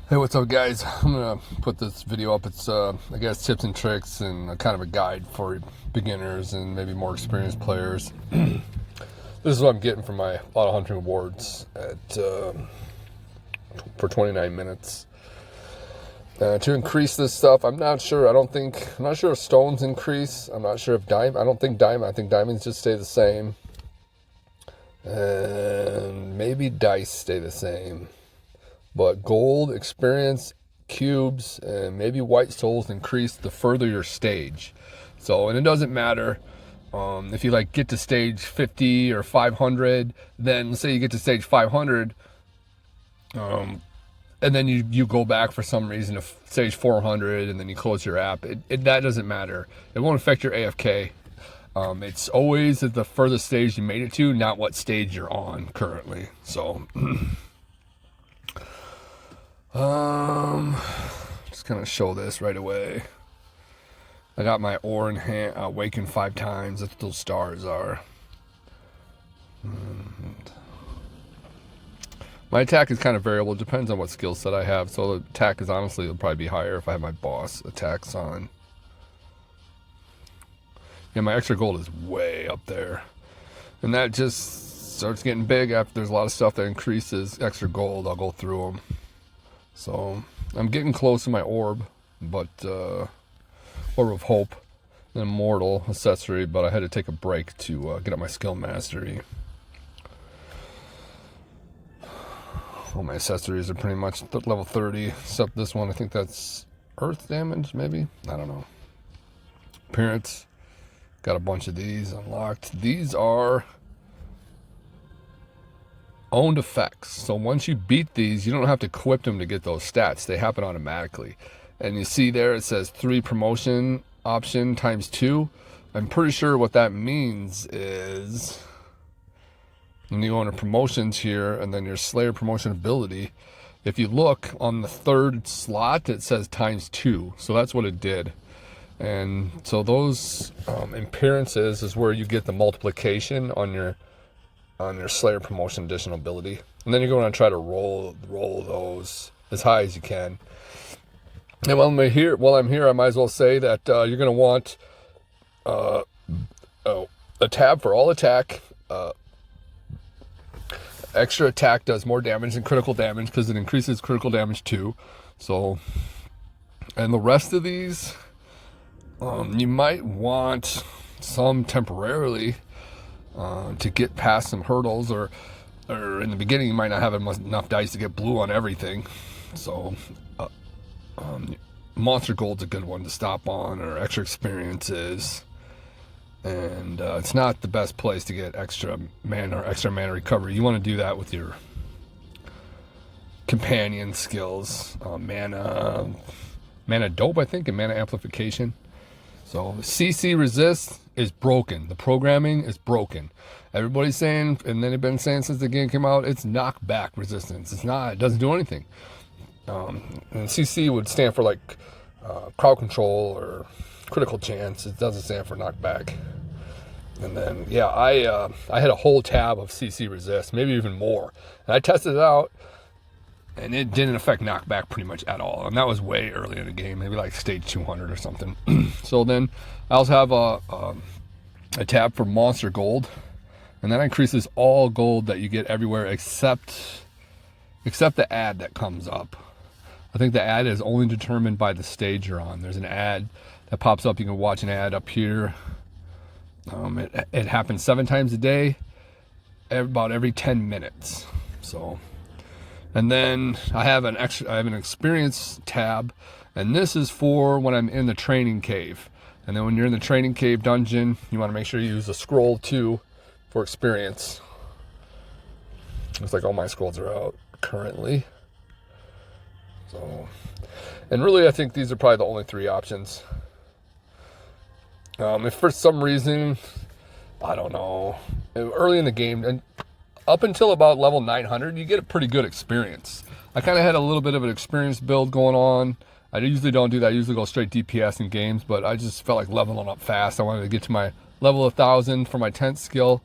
Hey, what's up, guys? I'm gonna put this video up. It's I guess tips and tricks and kind of a guide for beginners and maybe more experienced players. This is what I'm getting from my auto hunting awards at for 29 minutes. To increase this stuff, I'm not sure. I'm not sure if stones increase. I'm not sure if I don't think diamond. I think diamonds just stay the same, and maybe dice stay the same. But gold, experience, cubes, and maybe white souls increase the further your stage. So, and it doesn't matter if you like get to stage 50 or 500. Then let's say you get to stage 500, and then you go back for some reason to stage 400, and then you close your app. That doesn't matter. It won't affect your AFK. It's always at the furthest stage you made it to, not what stage you're on currently. So. Just gonna show this right away. I got my ore in hand, awakened 5 times. That's what those stars are. My attack is kind of variable. It depends on what skill set I have. So the attack is honestly, it'll probably be higher if I have my boss attacks on. Yeah, my extra gold is way up there. And that just starts getting big after there's a lot of stuff that increases extra gold. I'll go through them. So I'm getting close to my orb, but orb of hope, an immortal accessory, but I had to take a break to get up my skill mastery. All my accessories are pretty much level 30, except this one. I think that's earth damage, maybe? I don't know. Appearance, got a bunch of these unlocked. These are owned effects. So once you beat these, you don't have to equip them to get those stats. They happen automatically. And you see there it says 3 promotion option times 2. I'm pretty sure what that means is when you go into promotions here and then your Slayer promotion ability, if you look on the 3rd slot, it says times 2. So that's what it did. And so those appearances is where you get the multiplication on your Slayer promotion additional ability. And then you're going to try to roll those as high as you can. And while I'm here, I might as well say that you're going to want a tab for all attack. Extra attack does more damage than critical damage because it increases critical damage too. So, and the rest of these, you might want some temporarily to get past some hurdles, or in the beginning you might not have enough dice to get blue on everything. So monster gold's a good one to stop on, or extra experiences. And it's not the best place to get extra mana recovery. You want to do that with your companion skills, mana dope, I think, and mana amplification. So CC resist is broken. The programming is broken. Everybody's saying, and then they've been saying since the game came out, it's knockback resistance. It's not. It doesn't do anything. And CC would stand for like crowd control or critical chance. It doesn't stand for knockback. And then yeah, I had a whole tab of CC resist, maybe even more. And I tested it out, and it didn't affect knockback pretty much at all. And that was way early in the game, maybe like stage 200 or something. So then I also have a tab for monster gold. And that increases all gold that you get everywhere except the ad that comes up. I think the ad is only determined by the stage you're on. There's an ad that pops up. You can watch an ad up here. It happens 7 times a day, about every 10 minutes. So. And then I have an experience tab, and this is for when I'm in the training cave. And then when you're in the training cave dungeon, you want to make sure you use the scroll too for experience. Looks like all my scrolls are out currently. So, and really I think these are probably the only 3 options. If for some reason, I don't know, early in the game, and up until about level 900, you get a pretty good experience. I kind of had a little bit of an experience build going on. I usually don't do that. I usually go straight DPS in games, but I just felt like leveling up fast. I wanted to get to my level 1000 for my 10th skill.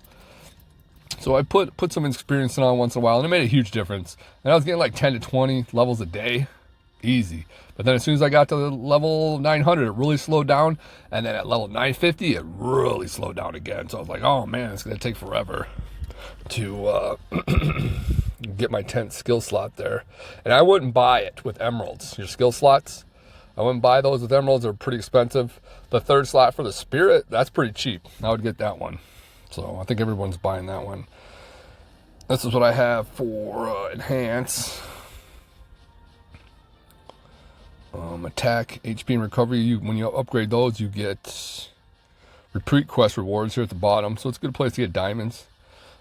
So I put some experience on once in a while, and it made a huge difference. And I was getting like 10 to 20 levels a day easy. But then as soon as I got to level 900, it really slowed down. And then at level 950, it really slowed down again. So I was like, oh man, it's going to take forever to get my 10th skill slot there. And I wouldn't buy it with emeralds, your skill slots. I wouldn't buy those with emeralds. They're pretty expensive. The 3rd slot for the spirit, that's pretty cheap. I would get that one. So I think everyone's buying that one. This is what I have for enhance. Attack, HP, and recovery. When you upgrade those, you get repeat quest rewards here at the bottom. So it's a good place to get diamonds.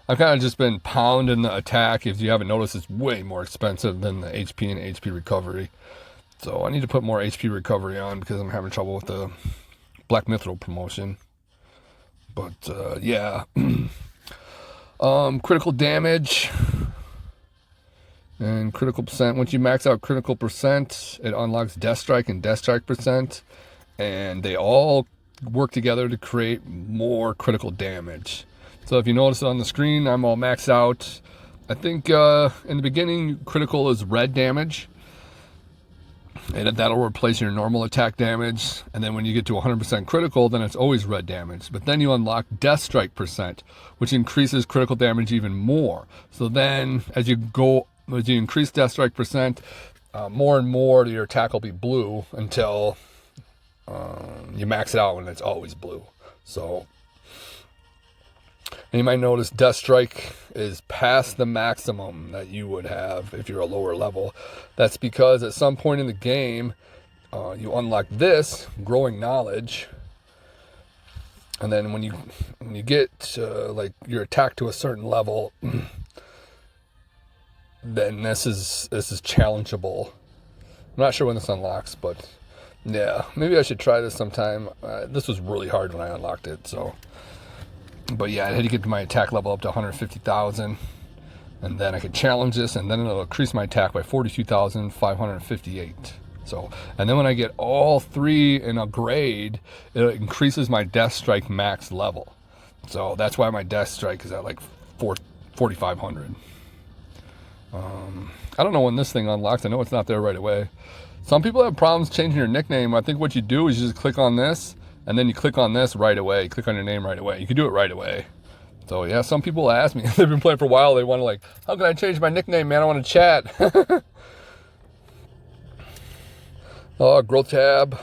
I've kind of just been pounding the attack. If you haven't noticed, it's way more expensive than the HP and HP recovery. So I need to put more HP recovery on because I'm having trouble with the Black Mithril promotion. But yeah. Critical damage and critical percent. Once you max out critical percent, it unlocks Death Strike and Death Strike percent. And they all work together to create more critical damage. So if you notice it on the screen, I'm all maxed out. I think in the beginning, critical is red damage. And that'll replace your normal attack damage. And then when you get to 100% critical, then it's always red damage. But then you unlock Death Strike percent, which increases critical damage even more. So then as you increase Death Strike percent, more and more your attack will be blue until you max it out when it's always blue. So, and you might notice Death Strike is past the maximum that you would have if you're a lower level. That's because at some point in the game, you unlock this, Growing Knowledge. And then when you get like your attack to a certain level, then this is challengeable. I'm not sure when this unlocks, but yeah, maybe I should try this sometime. This was really hard when I unlocked it, so. But yeah, I had to get my attack level up to 150,000, and then I could challenge this, and then it'll increase my attack by 42,558. So, and then when I get all 3 in a grade, it increases my Death Strike max level. So that's why my Death Strike is at like 4,500. I don't know when this thing unlocks. I know it's not there right away. Some people have problems changing your nickname. I think what you do is you just click on this, and then you click on this right away. You click on your name right away. You can do it right away. So yeah, some people ask me, they've been playing for a while, they want to like, how can I change my nickname, man? I want to chat. Growth tab.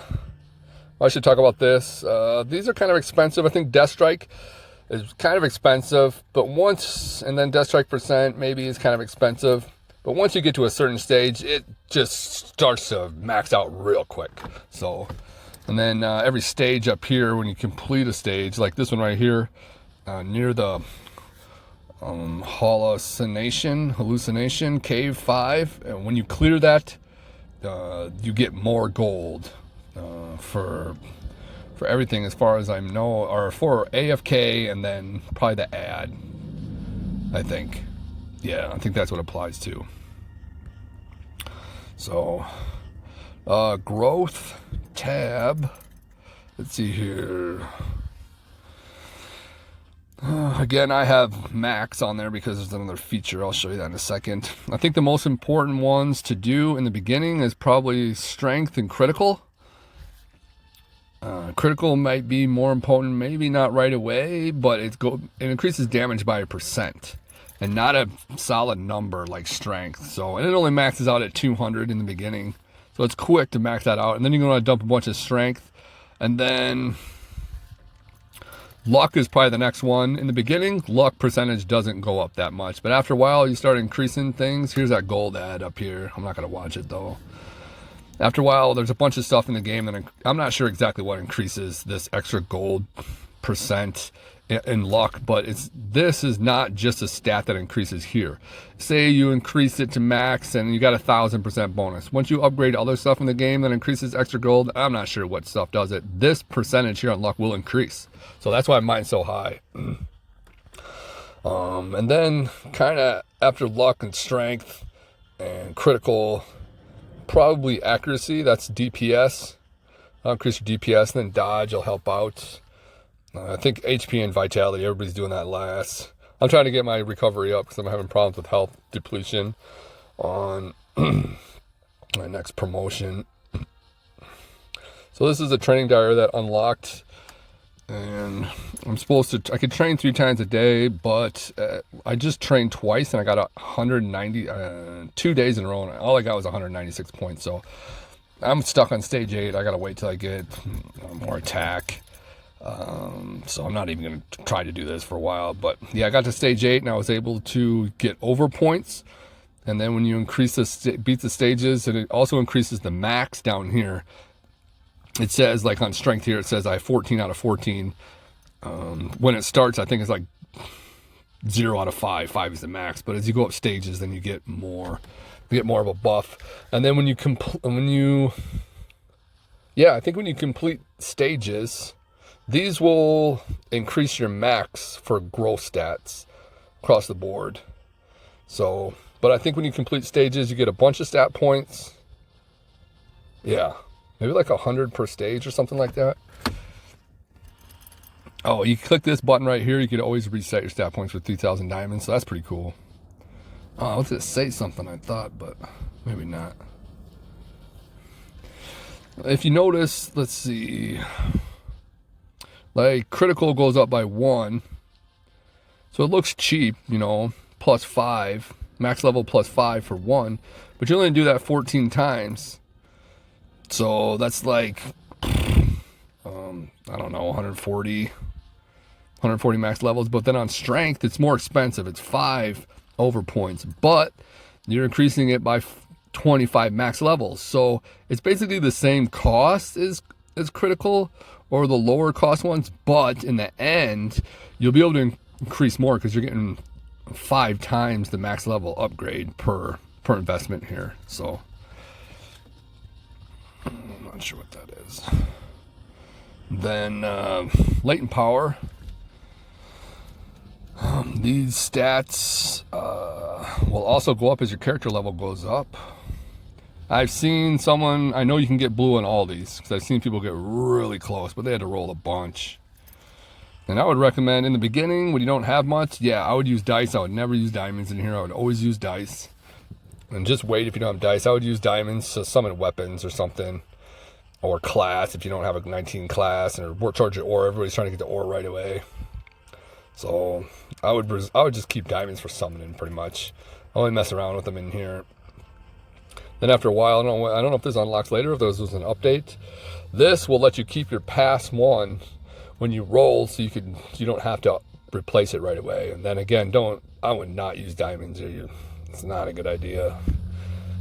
I should talk about this. These are kind of expensive. I think Death Strike is kind of expensive, but once, and then Death Strike percent maybe is kind of expensive. But once you get to a certain stage, it just starts to max out real quick. So, and then every stage up here, when you complete a stage, like this one right here, near the hallucination cave 5, and when you clear that, you get more gold for everything, as far as I know, or for AFK, and then probably the ad, I think. Yeah, I think that's what applies to. So, growth tab. Let's see here. Again, I have max on there because there's another feature. I'll show you that in a second. I think the most important ones to do in the beginning is probably strength and critical. Critical might be more important, maybe not right away, but it increases damage by 1%. And not a solid number like strength. So, and it only maxes out at 200 in the beginning. So it's quick to max that out. And then you're going to dump a bunch of strength. And then luck is probably the next one. In the beginning, luck percentage doesn't go up that much. But after a while, you start increasing things. Here's that gold ad up here. I'm not going to watch it though. After a while, there's a bunch of stuff in the game that I'm not sure exactly what increases this extra gold percent in luck, but this is not just a stat that increases here. Say you increase it to max and you got 1,000% bonus. Once you upgrade other stuff in the game that increases extra gold, I'm not sure what stuff does it. This percentage here on luck will increase. So that's why mine's so high. And then kind of after luck and strength and critical, probably accuracy, that's DPS. I'll increase your DPS, and then dodge will help out. I think HP and vitality, everybody's doing that last. I'm trying to get my recovery up because I'm having problems with health depletion on My next promotion. So this is a training diary that unlocked, and I'm supposed to, I could train 3 times a day, but I just trained twice and I got 190, 2 days in a row, and all I got was 196 points. So I'm stuck on stage 8. I got to wait till I get more attack. So I'm not even going to try to do this for a while, but yeah, I got to stage 8 and I was able to get over points. And then when you increase beat the stages, and it also increases the max down here. It says, like on strength here, it says I have 14 out of 14. When it starts, I think it's like 0 out of 5. 5 is the max. But as you go up stages, then you get more. You get more of a buff. And then when you I think when you complete stages, these will increase your max for growth stats across the board. So, but I think when you complete stages, you get a bunch of stat points. Yeah, maybe like 100 per stage or something like that. Oh, you click this button right here, you can always reset your stat points for 3,000 diamonds. So that's pretty cool. Oh, let's just say something I thought, but maybe not. If you notice, let's see. Like critical goes up by 1. So it looks cheap, you know, plus 5. Max level plus 5 for 1. But you only do that 14 times. So that's like, I don't know, 140 max levels. But then on strength, it's more expensive. It's 5 over points. But you're increasing it by 25 max levels. So it's basically the same cost as critical or the lower cost ones. But in the end, you'll be able to increase more because you're getting 5 times the max level upgrade per investment here. So I'm not sure what that is. Then latent power. These stats will also go up as your character level goes up. I've seen someone, I know you can get blue on all these because I've seen people get really close, but they had to roll a bunch. And I would recommend in the beginning when you don't have much, yeah, I would use dice. I would never use diamonds in here. I would always use dice. And just wait if you don't have dice. I would use diamonds to summon weapons or something. Or class if you don't have a 19 class. Or charge your ore. Everybody's trying to get the ore right away. So I would just keep diamonds for summoning pretty much. I only mess around with them in here. Then after a while, I don't know if this unlocks later, if this was an update. This will let you keep your pass 1 when you roll, so you don't have to replace it right away. And then again, I would not use diamonds. It's not a good idea.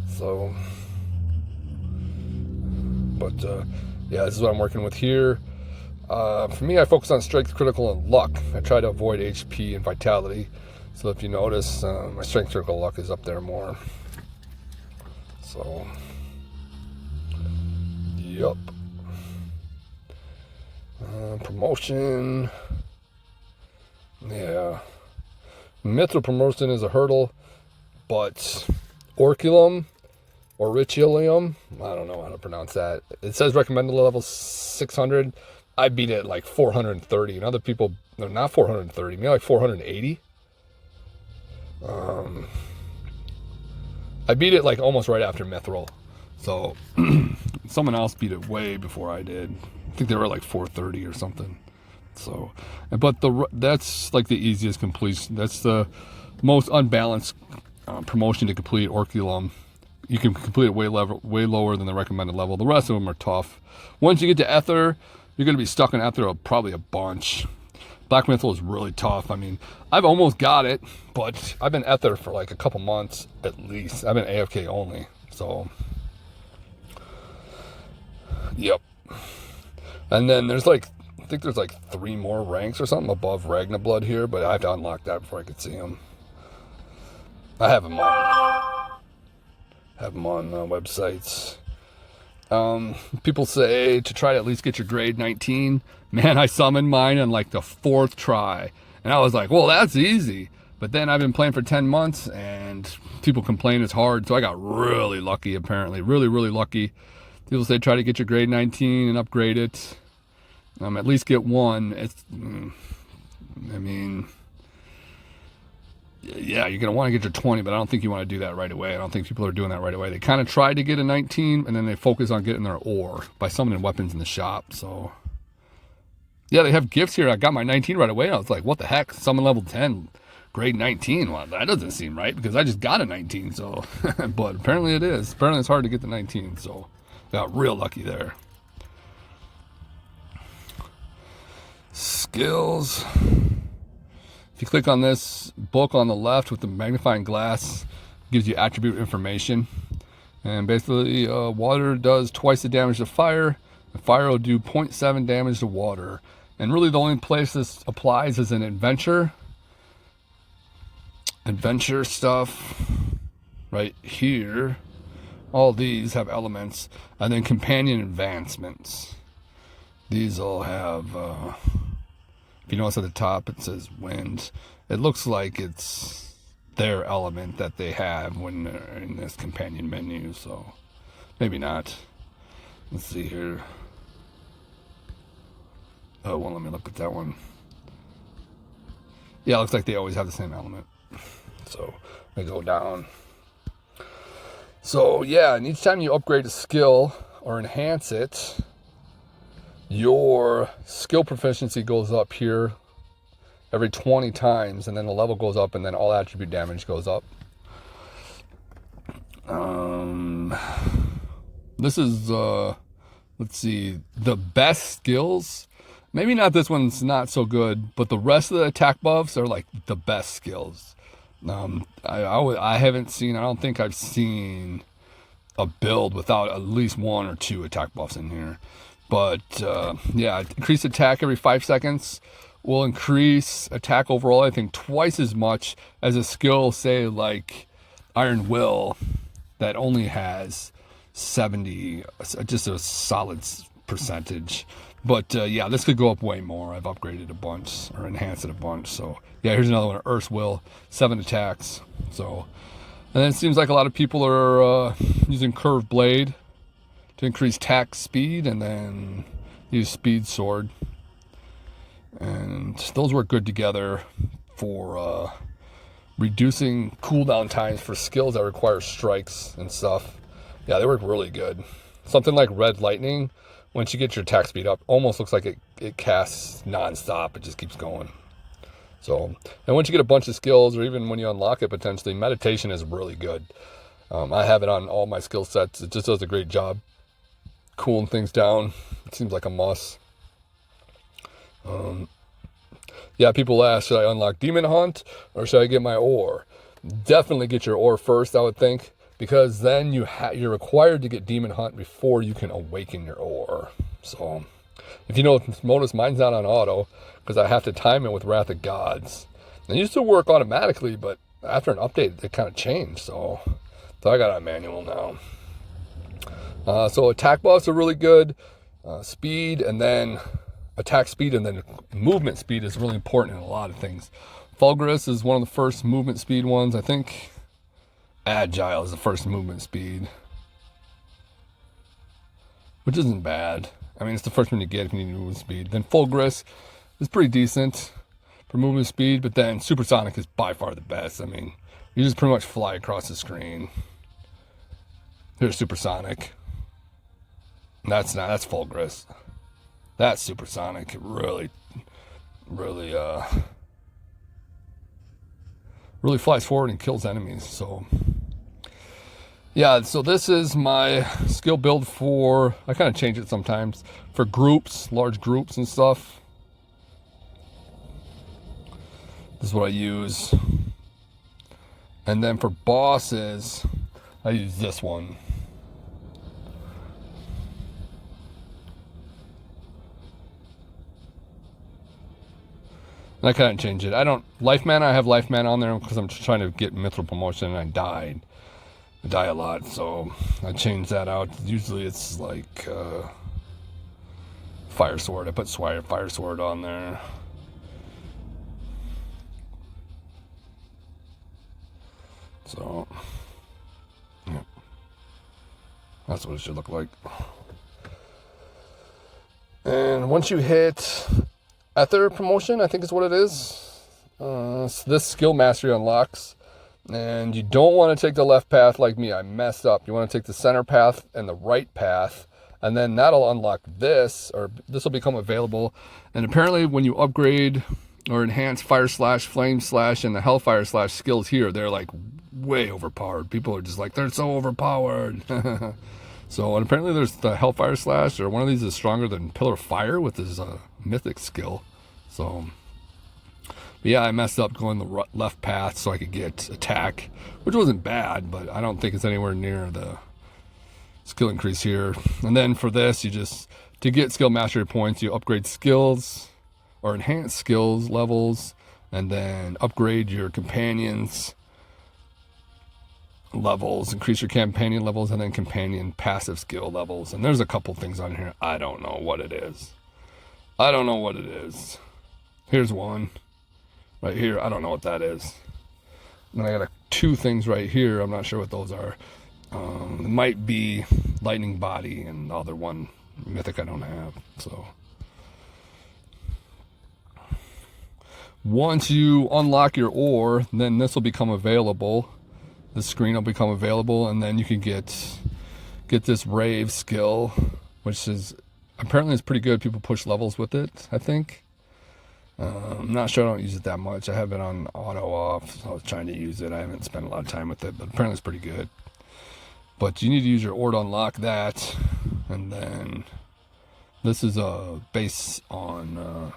So, but yeah, this is what I'm working with here. For me, I focus on strength, critical, and luck. I try to avoid HP and vitality. So if you notice, my strength, critical, luck is up there more. So, yup. Promotion. Yeah. Mithril promotion is a hurdle, but Orculum, Oricilium, I don't know how to pronounce that. It says recommended level 600. I beat it like 430, and other people, no, not 430, maybe like 480. I beat it like almost right after Mithril. So someone else beat it way before I did. I think they were like 430 or something. So, but that's like the easiest completion. That's the most unbalanced promotion to complete, Orculum. You can complete it way lower than the recommended level. The rest of them are tough. Once you get to Ether, you're going to be stuck in Ether probably a bunch. Black Mithril is really tough. I mean, I've almost got it, but I've been Ether for like a couple months at least. I've been AFK only. So, yep. And then there's like, I think there's like 3 more ranks or something above Ragnablood here, but I have to unlock that before I could see them. I have them on websites. People say to try to at least get your grade 19. Man, I summoned mine on like the 4th try. And I was like, well, that's easy. But then I've been playing for 10 months and people complain it's hard. So I got really lucky, apparently. Really, really lucky. People say try to get your grade 19 and upgrade it. At least get 1. It's, I mean, yeah, you're going to want to get your 20, but I don't think you want to do that right away. I don't think people are doing that right away. They kind of try to get a 19, and then they focus on getting their ore by summoning weapons in the shop. So, yeah, they have gifts here. I got my 19 right away. I was like, what the heck? Summon level 10, grade 19. Well, that doesn't seem right because I just got a 19. So, but apparently it is. Apparently it's hard to get the 19. So, got real lucky there. Skills. If you click on this book on the left with the magnifying glass, it gives you attribute information. And basically, water does twice the damage to fire. And fire will do 0.7 damage to water. And really the only place this applies is in adventure. Adventure stuff right here. All these have elements. And then companion advancements. These all have, if you notice at the top it says wind. It looks like it's their element that they have when they're in this companion menu. So maybe not. Let's see here. Oh, well, let me look at that one. Yeah, it looks like they always have the same element. So I go down. So yeah, and each time you upgrade a skill or enhance it, your skill proficiency goes up here every 20 times, and then the level goes up, and then all attribute damage goes up. This is, let's see, the best skills. Maybe not this one's not so good, but the rest of the attack buffs are like the best skills. I haven't seen, I don't think I've seen a build without at least 1 or 2 attack buffs in here. But yeah, increased attack every 5 seconds will increase attack overall, I think, twice as much as a skill, say, like Iron Will, that only has 70, just a solid percentage. But yeah, this could go up way more. I've upgraded a bunch, or enhanced it a bunch. So yeah, here's another one, Earth's Will, 7 attacks. So, and then it seems like a lot of people are using Curved Blade to increase attack speed, and then use Speed Sword. And those work good together for reducing cooldown times for skills that require strikes and stuff. Yeah, they work really good. Something like Red Lightning, once you get your attack speed up, almost looks like it casts non-stop. It just keeps going. So, and once you get a bunch of skills, or even when you unlock it potentially, meditation is really good. I have it on all my skill sets. It just does a great job cooling things down. It seems like a must. Yeah, people ask, should I unlock Demon Hunt or should I get my ore? Definitely get your ore first, I would think, because then you're required to get Demon Hunt before you can awaken your ore. So, if you notice, mine's not on auto because I have to time it with Wrath of Gods. It used to work automatically, but after an update, it kind of changed. So I got it on manual now. So attack buffs are really good. Speed, and then attack speed, and then movement speed is really important in a lot of things. Fulgurus is one of the first movement speed ones. I think Agile is the first movement speed, which isn't bad. I mean, it's the first one you get if you need movement speed. Then Fulgurus is pretty decent for movement speed, but then Supersonic is by far the best. I mean, you just pretty much fly across the screen. Here's Supersonic. That's Fulgurus. That's Supersonic. It really flies forward and kills enemies. So yeah, so this is my skill build for, I kind of change it sometimes, for groups, large groups and stuff. This is what I use. And then for bosses, I use this one. And I kind of change it. I have life mana on there because I'm just trying to get mithril promotion, and I died. I die a lot, so I changed that out. Usually it's like Fire Sword. I put Fire Sword on there. So, yeah. That's what it should look like. And once you hit Ether promotion, I think is what it is. So this skill mastery unlocks, and you don't want to take the left path like me. I messed up. You want to take the center path and the right path, and then that'll unlock this, or this will become available. And apparently when you upgrade or enhance fire slash, flame slash, and the hellfire slash skills here, they're like way overpowered. People are just like, they're so overpowered. So, and apparently there's the hellfire slash, or one of these is stronger than pillar of fire with his mythic skill. So, but yeah, I messed up going the left path so I could get attack, which wasn't bad, but I don't think it's anywhere near the skill increase here. And then for this, you just, to get skill mastery points, you upgrade skills or enhance skills levels, and then upgrade your companions levels, increase your companion levels, and then companion passive skill levels. And there's a couple things on here. I don't know what it is. Here's one right here. I don't know what that is. And I got two things right here. I'm not sure what those are. It might be lightning body, and the other one mythic I don't have. So once you unlock your ore, then this will become available. The screen will become available, and then you can get this rave skill, which is apparently it's pretty good. People push levels with it, I think. I'm not sure. I don't use it that much. I have it on auto off, so I was trying to use it. I haven't spent a lot of time with it, but apparently it's pretty good. But you need to use your ore to unlock that, and then this is a base on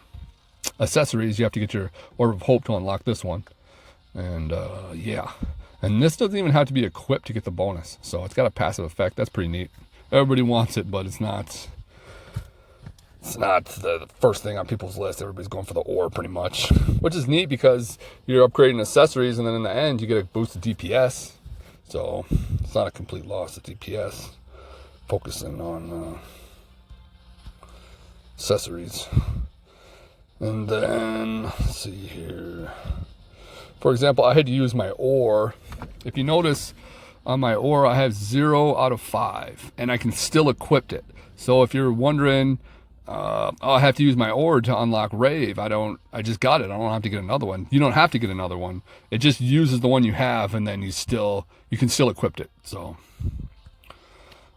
accessories. You have to get your Orb of Hope to unlock this one, and yeah. And this doesn't even have to be equipped to get the bonus. So it's got a passive effect. That's pretty neat. Everybody wants it, but it's not the first thing on people's list. Everybody's going for the ore pretty much, which is neat because you're upgrading accessories, and then in the end you get a boost of DPS. So it's not a complete loss of DPS. Focusing on accessories. And then, let's see here. For example, I had to use my ore. If you notice on my ore, I have 0 out of 5, and I can still equip it. So if you're wondering, I have to use my ore to unlock Rave. I just got it. I don't have to get another one. You don't have to get another one. It just uses the one you have, and then you can still equip it. So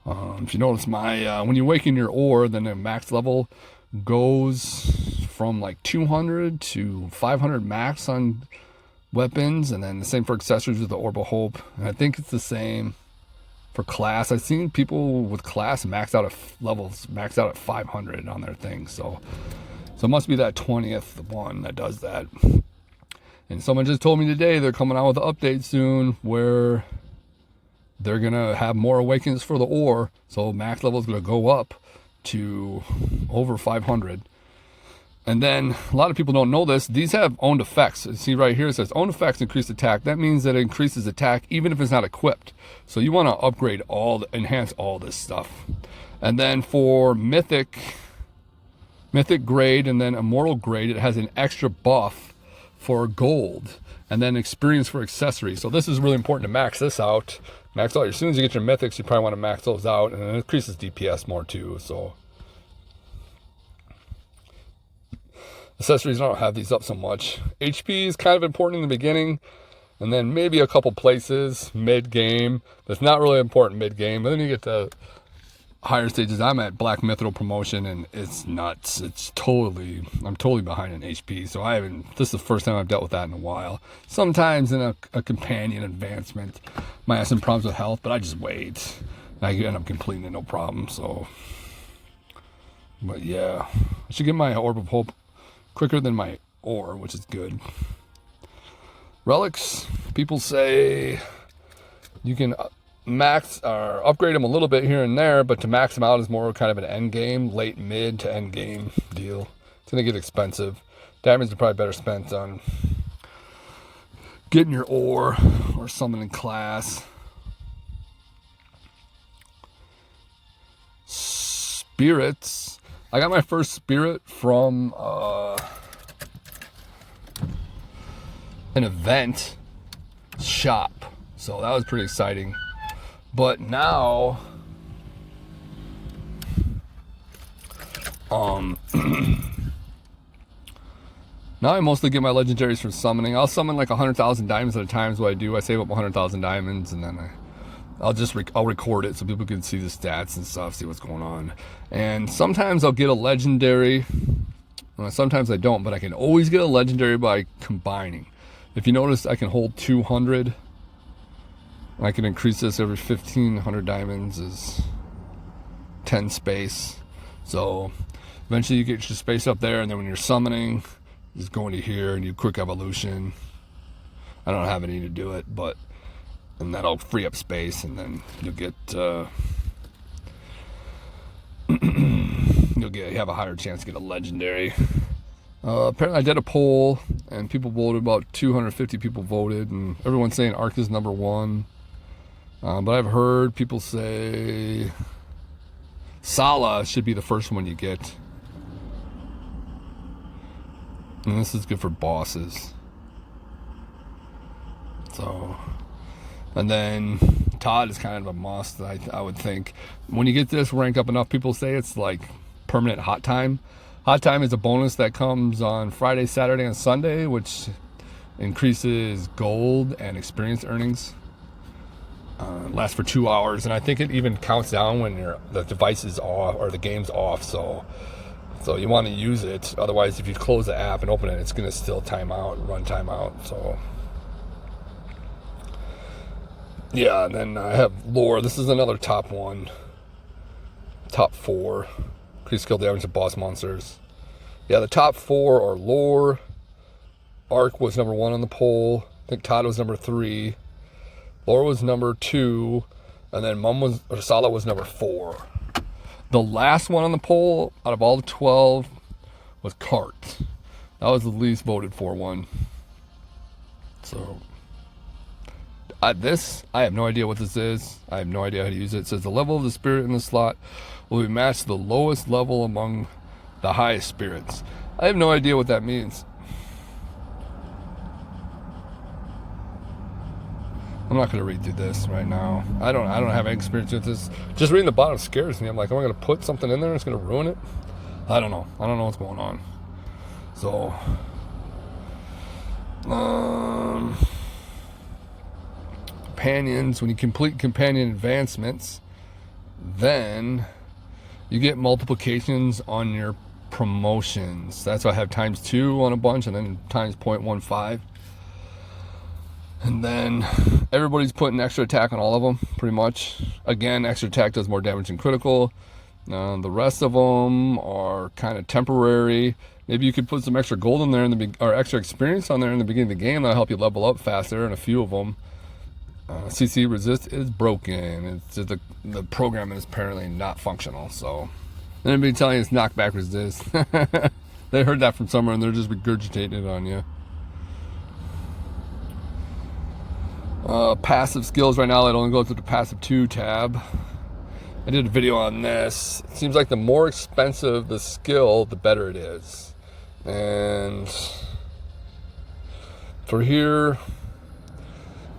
if you notice when you awaken your ore, then the max level goes from like 200 to 500 max on weapons, and then the same for accessories with the Orb of Hope. And I think it's the same for class. I've seen people with class max out at 500 on their thing. So it must be that 20th one that does that. And someone just told me today they're coming out with an update soon where they're gonna have more awakens for the ore, so max level is gonna go up to over 500. And then a lot of people don't know this. These have owned effects. See right here, it says owned effects increase attack. That means that it increases attack even if it's not equipped. So you want to enhance all this stuff. And then for mythic grade and then immortal grade, it has an extra buff for gold. And then experience for accessories. So this is really important to max this out. Max out. As soon as you get your mythics, you probably want to max those out. And it increases DPS more too. So accessories, I don't have these up so much. HP is kind of important in the beginning, and then maybe a couple places mid-game. That's not really important mid-game, but then you get to higher stages. I'm at Black Mithril promotion, and it's nuts. I'm totally behind in HP, so this is the first time I've dealt with that in a while. Sometimes in a companion advancement, might have some problems with health, but I just wait. I end up completing it, no problem, so. But yeah, I should get my Orb of Hope quicker than my ore, which is good. Relics, people say you can max or upgrade them a little bit here and there, but to max them out is more kind of an end game, late mid to end game deal. It's gonna get expensive. Damage is probably better spent on getting your ore or summoning class. Spirits. I got my first spirit from an event shop, so that was pretty exciting. But now now Now I mostly get my legendaries from summoning. I'll summon like 100,000 diamonds at a time is what I do. I save up 100,000 diamonds, and then I'll record it so people can see the stats and stuff, see what's going on. And sometimes I'll get a legendary. Sometimes I don't, but I can always get a legendary by combining. If you notice, I can hold 200. I can increase this every 1,500 diamonds is 10 space. So eventually you get your space up there, and then when you're summoning, just go into here and you quick evolution. I don't have any to do it, and that'll free up space, and then you'll get you have a higher chance to get a legendary. Apparently I did a poll, and people voted. About 250 people voted, and everyone's saying Arc is number 1. But I've heard people say Sala should be the first one you get. And this is good for bosses. So, and then Todd is kind of a must, I would think. When you get this ranked up enough, people say it's like permanent hot time. Hot time is a bonus that comes on Friday, Saturday, and Sunday, which increases gold and experience earnings. Lasts for 2 hours, and I think it even counts down when the device is off or the game's off. So you want to use it. Otherwise, if you close the app and open it, it's going to still run timeout. So yeah, and then I have lore. This is another top 4. Increase skill damage to boss monsters. Yeah, the top 4 are lore. Arc was number 1 on the poll. I think Todd was number 3. Lore was number 2, and then Sala was number 4. The last one on the poll out of all the 12 was Cart. That was the least voted for one. So I have no idea what this is. I have no idea how to use it. It says the level of the spirit in the slot will be matched to the lowest level among the highest spirits. I have no idea what that means. I'm not going to read through this right now. I don't have any experience with this. Just reading the bottom scares me. I'm like, am I going to put something in there that's going to ruin it? I don't know. I don't know what's going on. So, companions. When you complete companion advancements, then you get multiplications on your promotions. That's why I have ×2 on a bunch, and then times 0.15. And then everybody's putting extra attack on all of them, pretty much. Again, extra attack does more damage than critical. The rest of them are kind of temporary. Maybe you could put some extra gold in there, or extra experience on there in the beginning of the game. That'll help you level up faster, and a few of them. CC resist is broken. It's just the programming is apparently not functional. So, anybody telling you it's knockback resist, they heard that from somewhere, and they're just regurgitating it on you. Passive skills right now, I'd only go to the passive 2 tab. I did a video on this. It seems like the more expensive the skill, the better it is. And for here,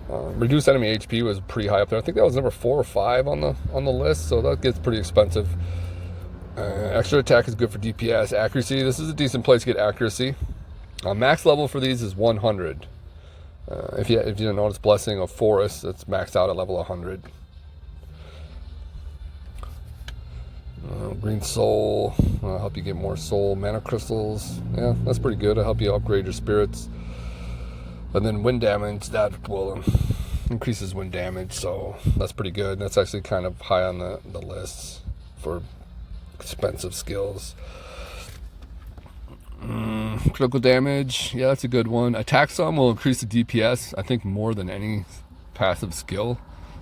reduced enemy HP was pretty high up there. I think that was number 4 or 5 on the list, so that gets pretty expensive. Extra attack is good for DPS. Accuracy, this is a decent place to get accuracy. Max level for these is 100. If you didn't notice, Blessing of Forest, it's maxed out at level 100. Green Soul, will help you get more soul. Mana Crystals, yeah, that's pretty good. It'll help you upgrade your spirits. And then wind damage, that will increases wind damage, so that's pretty good. That's actually kind of high on the list for expensive skills. Critical damage, yeah, that's a good one. Attack sum will increase the DPS, I think, more than any passive skill.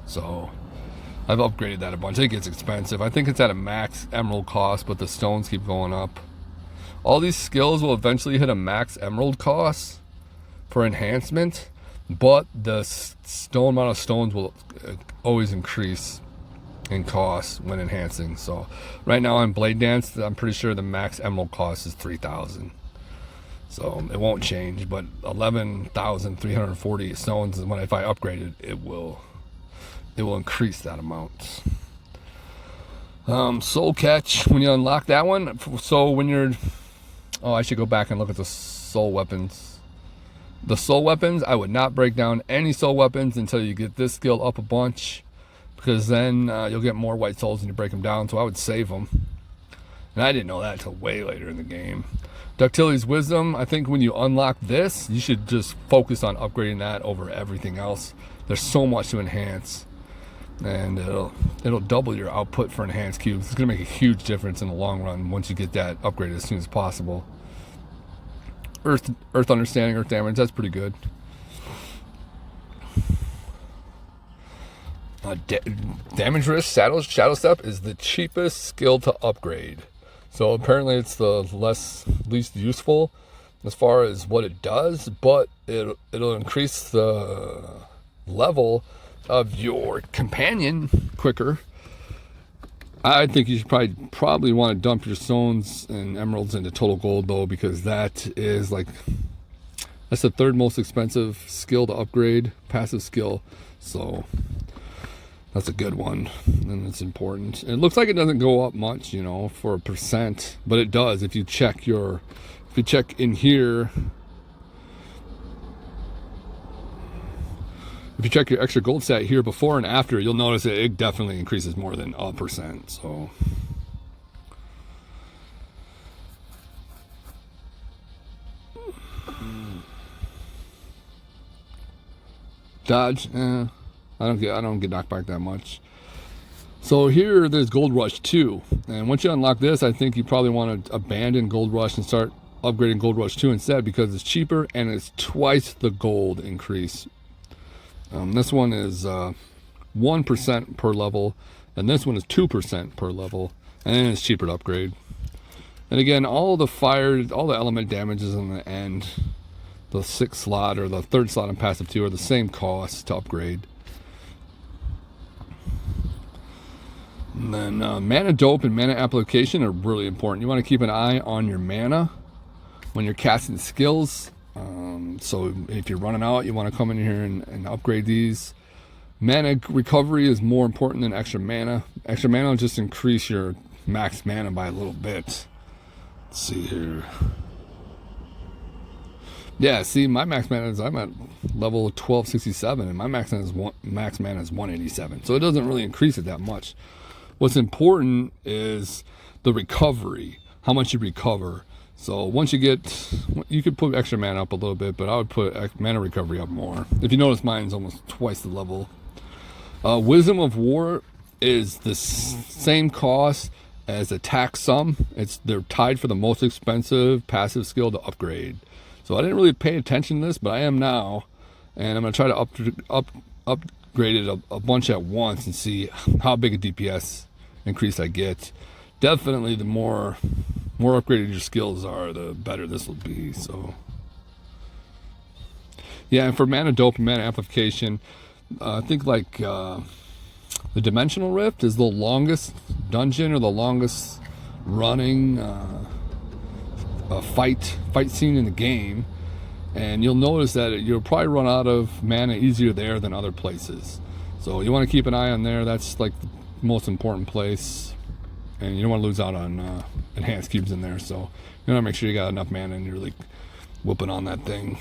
So I've upgraded that a bunch. I think it's expensive. I think it's at a max emerald cost, but the stones keep going up. All these skills will eventually hit a max emerald cost for enhancement, but the amount of stones will always increase in cost when enhancing. So right now on Blade Dance, I'm pretty sure the max emerald cost is 3,000. So it won't change, but 11,340 stones, and if I upgrade it, it will increase that amount. Soul Catch, when you unlock that one, so when you're, I should go back and look at the soul weapons. The soul weapons, I would not break down any soul weapons until you get this skill up a bunch, because then you'll get more white souls when you break them down, so I would save them. And I didn't know that until way later in the game. Ductility's Wisdom, I think when you unlock this, you should just focus on upgrading that over everything else. There's so much to enhance, and it'll double your output for enhanced cubes. It's going to make a huge difference in the long run once you get that upgraded as soon as possible. Earth Understanding, Earth Damage, that's pretty good. Damage Risk, Shadow Step is the cheapest skill to upgrade. So apparently it's the least useful as far as what it does, but it'll increase the level of your companion quicker. I think you should probably want to dump your stones and emeralds into total gold though, because that's the third most expensive skill to upgrade, passive skill. So that's a good one, and it's important. It looks like it doesn't go up much, you know, for a percent, but it does if you check in here. If you check your extra gold stat here before and after, you'll notice that it definitely increases more than a percent. So dodge, I don't get knocked back that much. So here there's Gold Rush 2, and once you unlock this, I think you probably want to abandon Gold Rush and start upgrading Gold Rush 2 instead, because it's cheaper and it's twice the gold increase. This one is 1% per level, and this one is 2% per level, and it's cheaper to upgrade. And again, all the element damages in the end, the 6th slot or the 3rd slot in passive 2 are the same cost to upgrade. And then mana dope and mana application are really important. You want to keep an eye on your mana when you're casting skills. So if you're running out, you want to come in here and upgrade these. Mana recovery is more important than extra mana. Extra mana will just increase your max mana by a little bit. Let's see here. Yeah, see, my max mana is, I'm at level 1267, and my max mana is 187. So it doesn't really increase it that much. What's important is the recovery, how much you recover. So once you could put extra mana up a little bit, but I would put mana recovery up more. If you notice, mine's almost twice the level. Wisdom of War is the same cost as Attack Sum. They're tied for the most expensive passive skill to upgrade. So I didn't really pay attention to this, but I am now, and I'm going to try to upgrade it a bunch at once and see how big a DPS increase I get. Definitely the more upgraded your skills are, the better this will be. So yeah, and for mana dope and mana amplification, I think the Dimensional Rift is the longest dungeon or the longest running fight scene in the game, and you'll notice that you'll probably run out of mana easier there than other places. So you want to keep an eye on there. That's like the most important place, and you don't want to lose out on enhanced cubes in there. So you want to make sure you got enough mana and you're really whooping on that thing.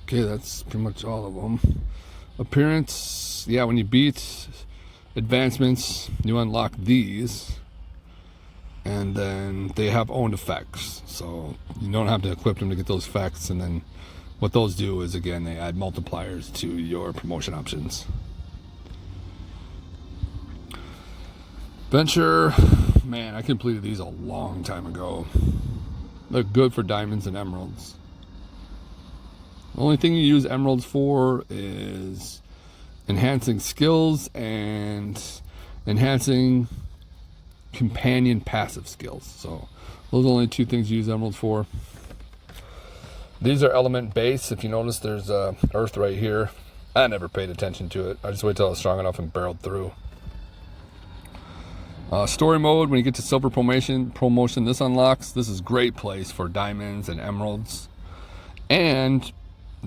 Okay, that's pretty much all of them. Appearance, yeah, when you beat advancements, you unlock these, and then they have owned effects, so you don't have to equip them to get those effects. And then what those do is, again, they add multipliers to your promotion options. Venture, man, I completed these a long time ago. They're good for diamonds and emeralds. The only thing you use emeralds for is enhancing skills and enhancing companion passive skills. So those are the only two things you use emeralds for. These are element base. If you notice, there's earth right here. I never paid attention to it. I just waited till I was strong enough and barreled through. Story mode, when you get to silver promotion, this unlocks. This is a great place for diamonds and emeralds. And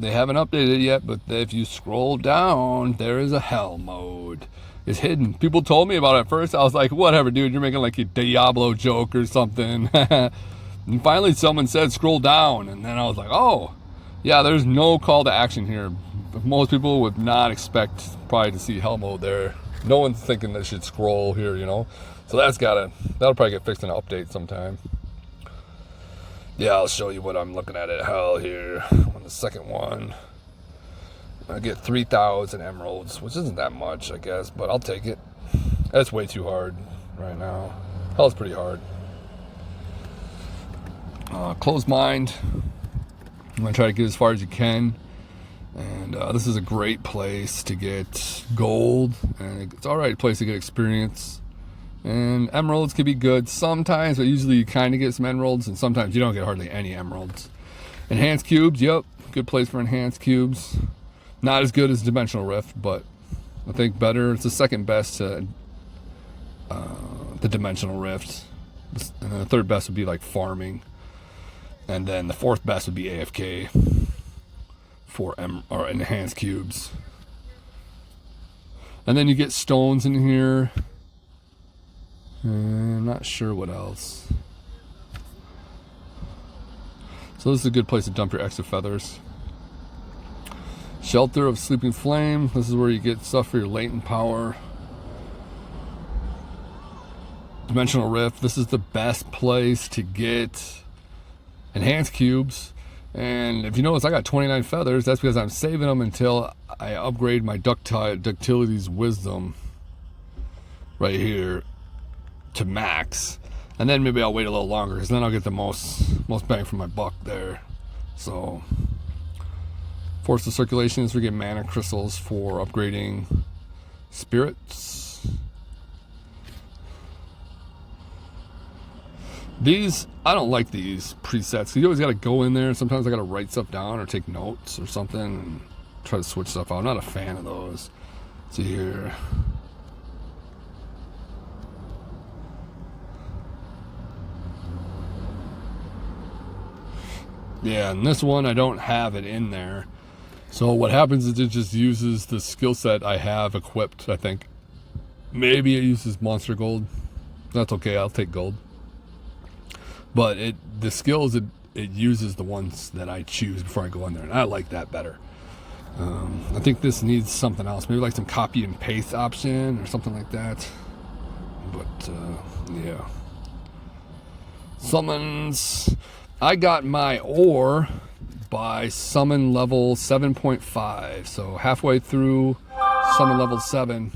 they haven't updated it yet, but if you scroll down, there is a hell mode. It's hidden. People told me about it at first. I was like, whatever, dude, you're making like a Diablo joke or something. And finally someone said scroll down, and then I was like, oh, yeah, there's no call to action here. Most people would not expect probably to see hell mode there. No one's thinking they should scroll here, you know. So that'll probably get fixed in an update sometime. Yeah, I'll show you what I'm looking at hell here. On the second one, I get 3,000 emeralds, which isn't that much, I guess, but I'll take it. That's way too hard right now. Hell's pretty hard. Closed mind. I'm gonna try to get as far as you can, and this is a great place to get gold, and it's alright place to get experience. And emeralds can be good sometimes, but usually you kind of get some emeralds, and sometimes you don't get hardly any emeralds. Enhanced cubes, yep, good place for enhanced cubes. Not as good as Dimensional Rift, but I think better. It's the second best to the Dimensional Rift, and then the third best would be like farming, and then the fourth best would be AFK for enhanced cubes. And then you get stones in here. I'm not sure what else. So this is a good place to dump your extra feathers. Shelter of Sleeping Flame. This is where you get stuff for your latent power. Dimensional Rift. This is the best place to get enhanced cubes. And if you notice, I got 29 feathers. That's because I'm saving them until I upgrade my Ductility's Wisdom right here to max, and then maybe I'll wait a little longer, because then I'll get the most bang for my buck there. So Force of Circulation is where you get mana crystals for upgrading spirits. These, I don't like these presets. You always got to go in there. Sometimes I got to write stuff down or take notes or something and try to switch stuff out. I'm not a fan of those. See here. Yeah, and this one I don't have it in there. So what happens is it just uses the skill set I have equipped, I think. Maybe it uses monster gold. That's okay, I'll take gold. But the skills, it uses the ones that I choose before I go in there, and I like that better. I think this needs something else. Maybe like some copy and paste option or something like that. But, yeah. Summons. I got my ore by summon level 7.5, so halfway through summon level 7.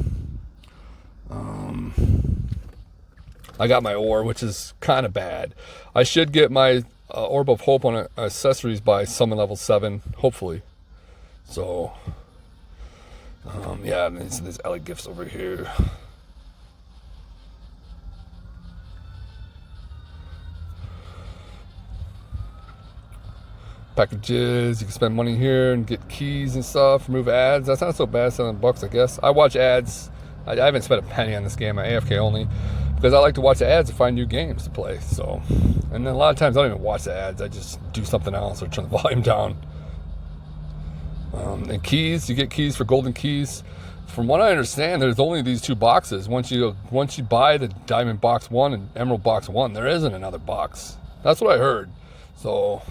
I got my ore, which is kind of bad. I should get my Orb of Hope on accessories by summon level 7, hopefully. So, yeah, there's Ellie gifts over here. Packages, you can spend money here and get keys and stuff, remove ads. That's not so bad, $7, I guess. I watch ads. I haven't spent a penny on this game, I'm AFK only, because I like to watch the ads to find new games to play. So, and then a lot of times I don't even watch the ads, I just do something else or turn the volume down. And keys, you get keys for golden keys. From what I understand, there's only these two boxes. Once you buy the Diamond Box 1 and Emerald Box 1, there isn't another box. That's what I heard. So,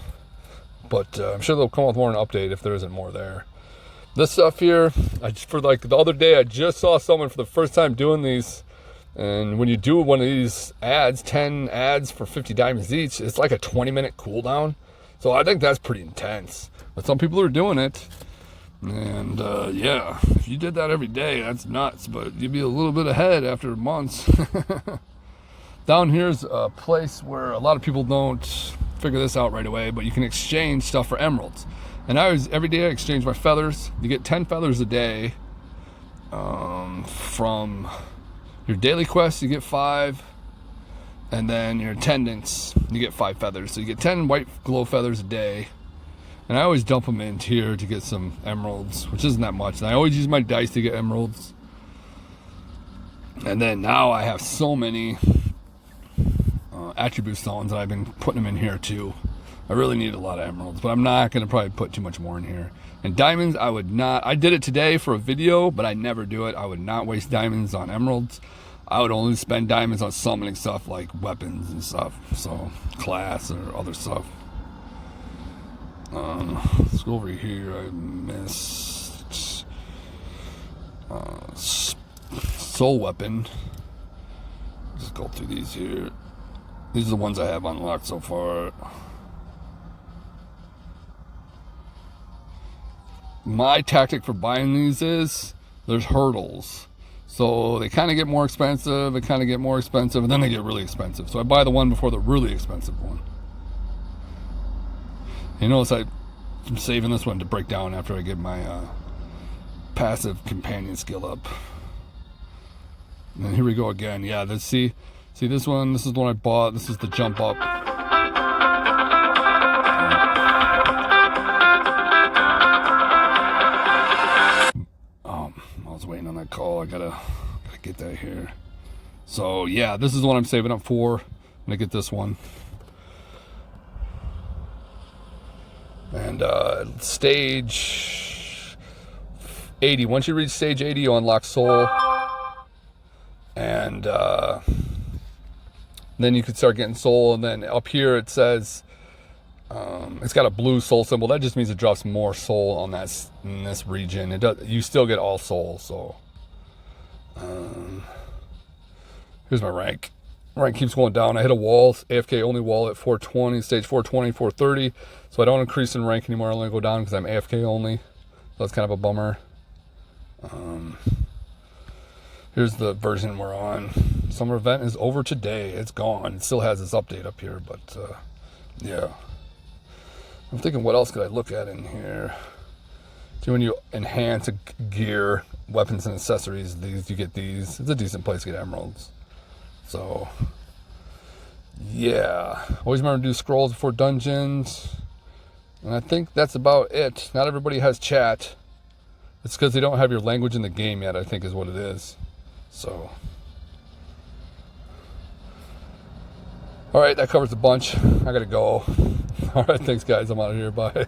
but I'm sure they'll come with more in an update if there isn't more there. This stuff here, for like the other day, I just saw someone for the first time doing these. And when you do one of these ads, 10 ads for 50 diamonds each, it's like a 20-minute cooldown. So I think that's pretty intense. But some people are doing it. And yeah, if you did that every day, that's nuts. But you'd be a little bit ahead after months. Down here's a place where a lot of people don't figure this out right away, but you can exchange stuff for emeralds. And every day I exchange my feathers. You get 10 feathers a day. From your daily quests, you get 5. And then your attendance, you get 5 feathers. So you get 10 white glow feathers a day. And I always dump them in here to get some emeralds, which isn't that much. And I always use my dice to get emeralds. And then now I have so many attribute stones that I've been putting them in here too. I really need a lot of emeralds, but I'm not going to probably put too much more in here. And diamonds, I would not. I did it today for a video, but I never do it. I would not waste diamonds on emeralds. I would only spend diamonds on summoning stuff like weapons and stuff. So, class or other stuff. Let's go over here. I missed soul weapon. Just go through these here. These are the ones I have unlocked so far. My tactic for buying these is there's hurdles. So they kind of get more expensive, and then they get really expensive. So I buy the one before the really expensive one. You notice I'm saving this one to break down after I get my passive companion skill up. And here we go again. Yeah, let's see this one. This is the one I bought. This is the jump up. I was waiting on that call. I gotta get that here. So yeah, this is the one I'm saving up for. I'm gonna get this one. And stage 80. Once you reach stage 80, you unlock soul. And then you can start getting soul. And then up here it says it's got a blue soul symbol. That just means it drops more soul on in this region. It does. You still get all soul. So here's my rank. Rank keeps going down. I hit a wall, AFK only wall at 420, stage 420, 430. So I don't increase in rank anymore. I only go down because I'm AFK only. So that's kind of a bummer. Here's the version we're on. Summer event is over today. It's gone. It still has this update up here, but yeah. I'm thinking, what else could I look at in here? So when you enhance gear, weapons and accessories, you get these. It's a decent place to get emeralds. So, yeah. Always remember to do scrolls before dungeons. And I think that's about it. Not everybody has chat. It's because they don't have your language in the game yet, I think is what it is. So. Alright, that covers a bunch. I gotta go. Alright, thanks guys. I'm out of here. Bye.